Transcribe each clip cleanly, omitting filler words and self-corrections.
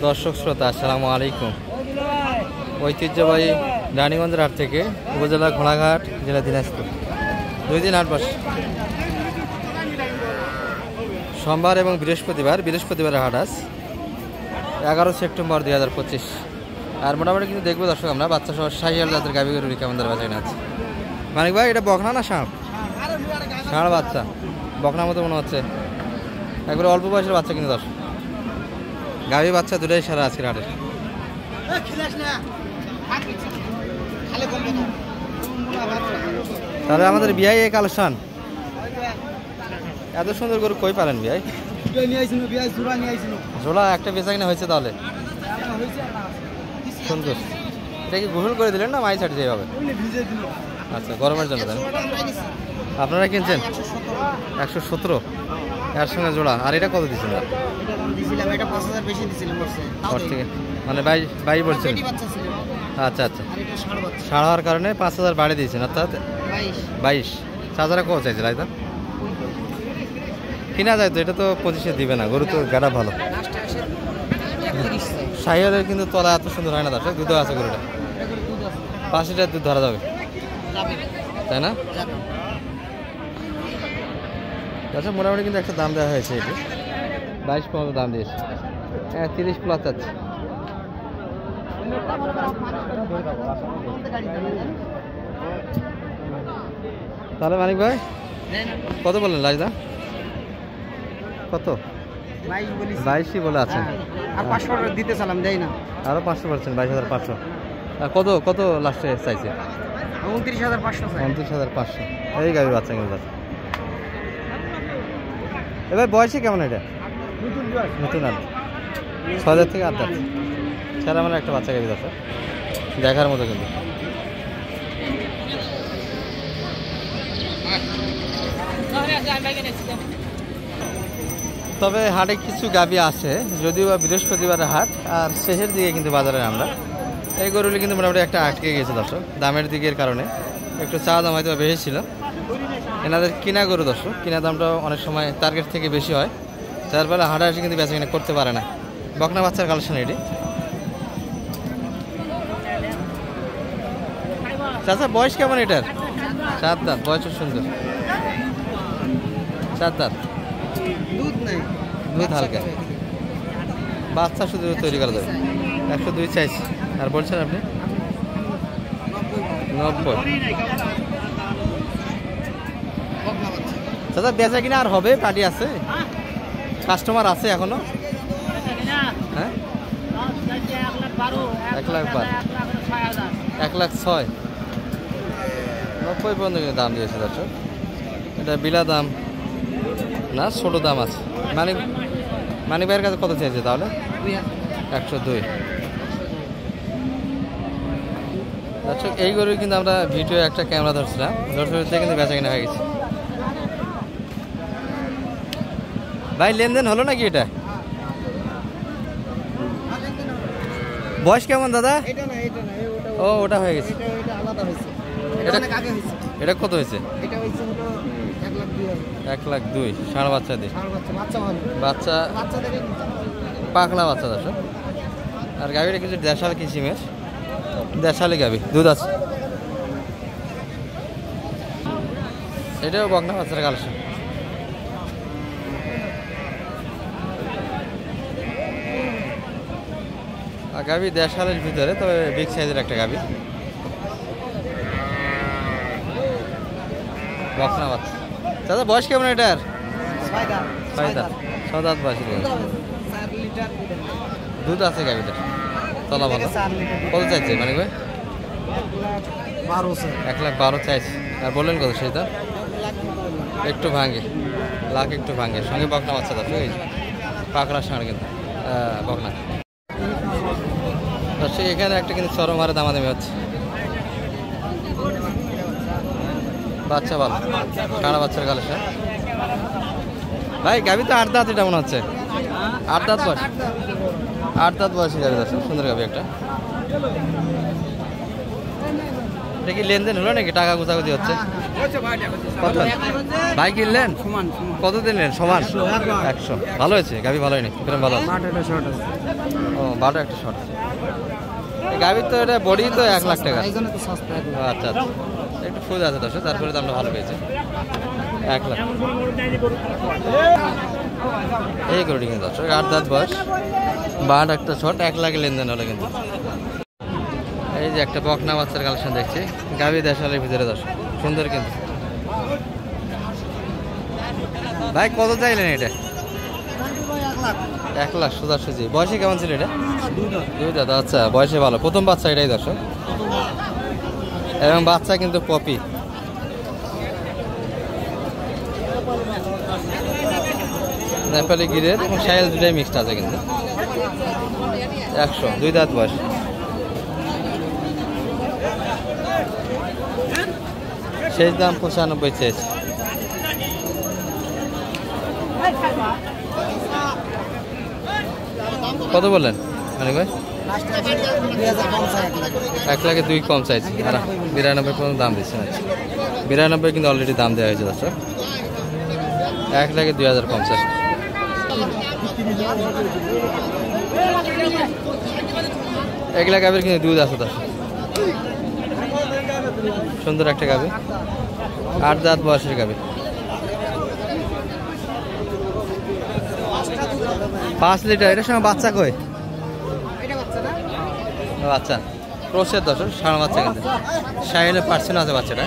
দর্শক শ্রোতা আসসালামু আলাইকুম। ঐতিহ্যবাহী রানীগঞ্জের হাট থেকে উপজেলা ঘোড়াঘাট, জেলা দিনাজপুর। 2 দিন হাট বসে, সোমবার এবং বৃহস্পতিবারের হাট আজ 11 সেপ্টেম্বর 2025। আর মোটামুটি কিন্তু দেখবো দর্শক আমরা বাচ্চা সহ 60,000 জাতের গাভী গরুর কেমন দর বেচা আছে। মানিক ভাই, এটা বকনা না ষাঁড়? ষাঁড় বাচ্চা, বকনার মতো মনে হচ্ছে। একবারে অল্প বয়সের বাচ্চা কিন্তু দর্শক, গাভী বাচ্চা দুটাই সারা আজকের হাটের। তাহলে আমাদের বিয়াই এই কালেকশন, এত সুন্দর গরু কই পালেন বিয়াই? ঝোলা একটা বেচা কিনা হয়েছে তাহলে সুন্দর। এটা কি গোসল করে দিলেন না মাই ছাড়ি যেভাবে? আচ্ছা, গরমের জন্য দেন। আপনারা কিনছেন 117 এর সঙ্গে জোড়া। আর এটা কত দিচ্ছেন? মানে 22 বলছেন। আচ্ছা আচ্ছা, সাড়া হওয়ার কারণে 5,000 বাড়িয়ে দিয়েছেন, অর্থাৎ 22। চাচারা কত চাইছে রায়তা? কিনা যায় তো, এটা তো 25-এ দিবে না, গরু তো গাড়া ভালো। শাহিওয়ালের কিন্তু তলা এত সুন্দর হয় না দর্শক, দুধও আছে গরুটা। 5 লিটার দুধ ধরা যাবে, তাই না? আচ্ছা, মোটামুটি কিন্তু একটা দাম দেওয়া হয়েছে, এটি 22-15 দাম দিয়েছে। হ্যাঁ, 30 প্লাস যাচ্ছে। তাহলে মানিক ভাই কত বললেন লাজদা? কত? 22 বলে আছে। আর 500 দিতে চালাম, দেয় না। আরো 500 বলছেন, 22,500। আর কত লাস্টে চাইছে? 29,500। 29,500। এই গাড়ির বাচ্চা কিন্তু আছে। এবার বয়সে কেমন এটা? নতুন আর 6,000 থেকে 8,000 ছাড়া মানে একটা বাচ্চা গাড়ি আছে, দেখার মতো কিন্তু। তবে হাটে কিছু গাভী আছে, যদিও বা বৃহস্পতিবারের হাট, আর শেষের দিকে কিন্তু বাজারে আমরা এই গরুগুলি কিন্তু মোটামুটি একটা আটকে গেছে দর্শক, দামের দিকের কারণে। একটু চা দাম হয়তো বেশি ছিল। এনাদের কিনা গরু দর্শক, কিনা দামটাও অনেক সময় টার্গেট থেকে বেশি হয়, যার ফলে হাটে এসে কিন্তু বেচা কিনা করতে পারে না। বকনা বাচ্চার কালেকশন এটি। চাচা বয়স কেমন এটার? 7 দাঁত, বয়স সুন্দর। 7 দাঁত, দুধ নাই, দুধ হালকা, বাচ্চা শুধু তৈরি করা যাবে। 102 চাইছি। আর বলছেন আপনি 90। দাদা বেচা কিনা আর হবে? পার্টি আছে, কাস্টমার আছে এখনো? হ্যাঁ, 1,12,000, 1,06,000, 90 পর্যন্ত কিন্তু দাম দিয়েছে দর্শক। এটা বিলা দাম না, ছোটো দাম আছে। মানিক ভাইয়ের কাছে কত চাইছে তাহলে? 102। দর্শক এই গরু কিন্তু আমরা ভিডিও একটা ক্যামেরা ধরছিলাম, দর্শকদের কিন্তু বেচা কিনা হয়ে গেছে। ভাই লেনদেন হলো নাকি এটা? বয়স কেমন দাদা? ও, ওটা হয়ে গেছে। এটা কত হয়েছে? 1,02,000। ষাঁড় বাচ্চা দিয়ে, বাচ্চা পাকলা বাচ্চা দর্শক। আর গাভীটা কিছু দেশাল কিসিমের, দেশালি গাভী, দুধ আছে। এটাও বকনা বাচ্চার কালেকশন। গাভী দেশালের ভিতরে, তবে বিগ সাইজের একটা গাভী, বকনা বাচ্চা। দাদা বয়স কেমন এটার? 6 দাঁত, 6 দাঁত বয়স। দুধ আছে গাভীটার, তলা ভালো। কত চাইছে মানিক ভাই? 1,12,000 চাইছে। আর বললেন কত সেটা? একটু ভাঙে, লাখ একটু ভাঙে। সঙ্গে বকনা বাচ্চা দর্শক, এই পাকড়া ষাঁড় কিন্তু বকনা। দর্শক এখানে একটা কিন্তু চরম হারে দামাদামি হচ্ছে। বাচ্চা ভালো, ষাঁড় বাচ্চার কালেকশন। ভাই গাভী তো 8 দাঁত, এটা মনে হচ্ছে 8 দাঁত বয়স। 8 দাঁত বয়সী গাভী দর্শক, সুন্দর গাভী একটা। এটা কি লেনদেন হলো নাকি টাকা গোছাগুছি হচ্ছে? কত ভাই কিনলেন? সমান কত দিলেন? সমান 100। ভালো হয়েছে গাভি, ভালো হয়নি কিরম ভালো আছে? ও 12 একটা শর্ট। এই গাভির তো এটা বডি তো 1 লাখ টাকা। আচ্ছা আচ্ছা, একটু ফুল আছে দর্শক, তারপরে দামটা ভালো পেয়েছে 1 লাখ। এই গরুটি কিন্তু দর্শক 8 দাঁত বয়স, 12 একটা শর্ট, 1 লাখে লেনদেন হলো কিন্তু। এই যে একটা বকনা বাচ্চার কালেকশন দেখছি, গাভি দেশালের ভিতরে দর্শক, সুন্দর কিন্তু। ভাই কত চাইলেন এটা? 1 লাখ সোজাসুজি। বয়সে কেমন ছিল এটা? 2 দাঁত। আচ্ছা, বয়সে ভালো, প্রথম বাচ্চা এটাই দর্শক, এবং বাচ্চা কিন্তু কপি। নেপালি গিরের এবং শাইল দুটাই মিক্সড আছে কিন্তু। 100, 2 দাঁত বয়স। শেষ দাম 95 চেয়েছে। কত বললেন মানিক ভাই? 1 লাখে 2 কম চাইছি, আর 92 পর্যন্ত দাম দিচ্ছে। আচ্ছা, 92 কিন্তু অলরেডি দাম দেওয়া হয়েছে দর্শক, 1 লাখে 2000 কম চাই। এগুলা গাভীর কিন্তু দুধ আছে দর্শক, সুন্দর একটা গাভী, 8 দাঁত বয়সের গাভী। 5 লিটার। এটার সঙ্গে বাচ্চা কই? বাচ্চা ক্রসের দর্শক, সারা বাচ্চা কিন্তু শাহিওয়ালের পার্সেন্ট আছে বাচ্চাটা,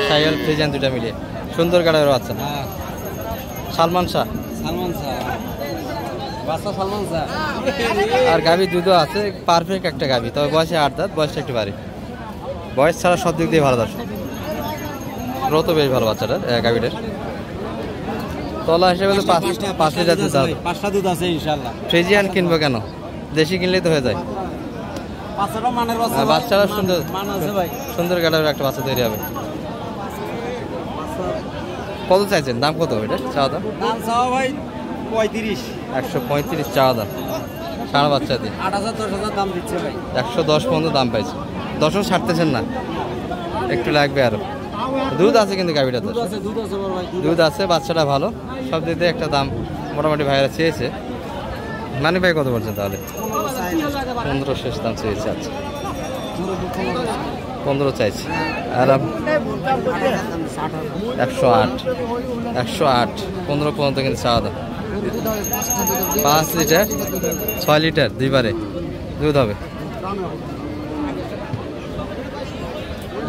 শাহিওয়াল ফ্রিজিয়ান দুটা মিলিয়ে সুন্দর গাড়ির বাচ্চা। সালমান শাহ, আর গাভী দুধও আছে, পারফেক্ট একটা গাভী, তবে বয়সে 8 দাঁত, বয়সটা একটু বাড়ি। বয়স ছাড়া সব দিক দিয়ে ভালো দর্শক, গ্রোথ বেশ ভালো বাচ্চাটার, গাভীটার। তলা হিসেবে তো 5 লিটার দুধ আছে, 5টা দুধ আছে ইনশাআল্লাহ। ফ্রিজিয়ান কিনবো কেন, দেশি কিনলেই তো হয়ে যায়। বাচ্চারা সুন্দর, সুন্দর গাড়ির একটা বাচ্চা তৈরি হবে। কত চাইছেন, দাম কত এটা? চাওয়া দাম ভাই 35, 135 চাওয়া দাম, সারা বাচ্চা দিয়ে 8,000 10,000 দাম দিচ্ছে ভাই। 110 পর্যন্ত দাম পাইছে, 10ও ছাড়তেছেন না, একটু লাগবে আরো। দুধ আছে কিন্তু গাভীটা, দুধ আছে, বাচ্চাটা ভালো, সব দিক দিয়ে একটা দাম মোটামুটি ভাইরা চেয়েছে। মানিক ভাই কত বলছেন তাহলে? 15 শেষ দাম চেয়েছে। আচ্ছা, 15 চাইছি, আর 108, 15 পর্যন্ত কিন্তু চাওয়া দাম। 5 লিটার 6 লিটার দুইবারে দুধ হবে।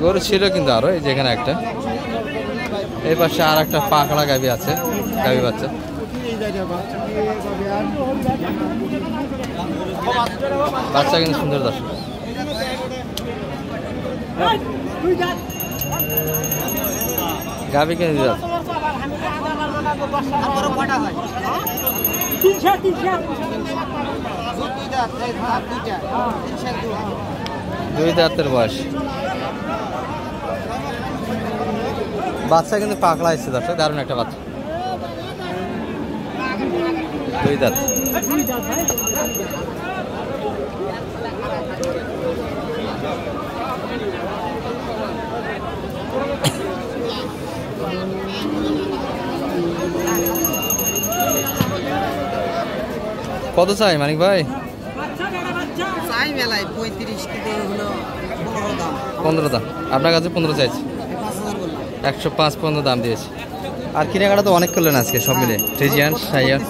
গরু ছিল কিন্তু আরো, এই যেখানে একটা, এই পাশে আর একটা পাকড়া গাভী আছে, গাভী বাচ্চা। বাচ্চা কিন্তু সুন্দর দর্শক। গাভী কিনে দিতে 2 দাঁতের বয়স, বাচ্চা কিন্তু পাকড়া এসছে দর্শক, দারুণ একটা বাচ্চা, 2 দাঁত। কত চাই মানিক ভাই? চাই মেলায় 35, কিন্তু হলো 15 দাম। আপনার কাছে 15 চাইছি, 105 পর্যন্ত দাম দিয়েছে। আর কেনাকাটা তো অনেক করলেন আজকে সব মিলে, ফ্রিজিয়ান শাহিওয়াল।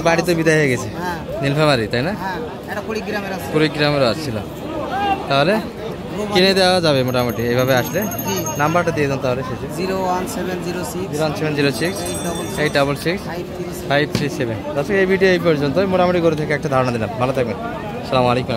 বাড়িতে বিদায় হয়ে গেছে, নীলফামারী তাই না? কুড়িগ্রামেরও আসছিল, তাহলে কিনে দেওয়া যাবে মোটামুটি এইভাবে আসলে। নাম্বারটা দিয়ে দেন তাহলে শেষে। 01706 866 537। দর্শক, এই ভিডিও এই পর্যন্ত, মোটামুটি গরু থেকে একটা ধারণা দিলাম। ভালো থাকবেন, আসসালামু আলাইকুম।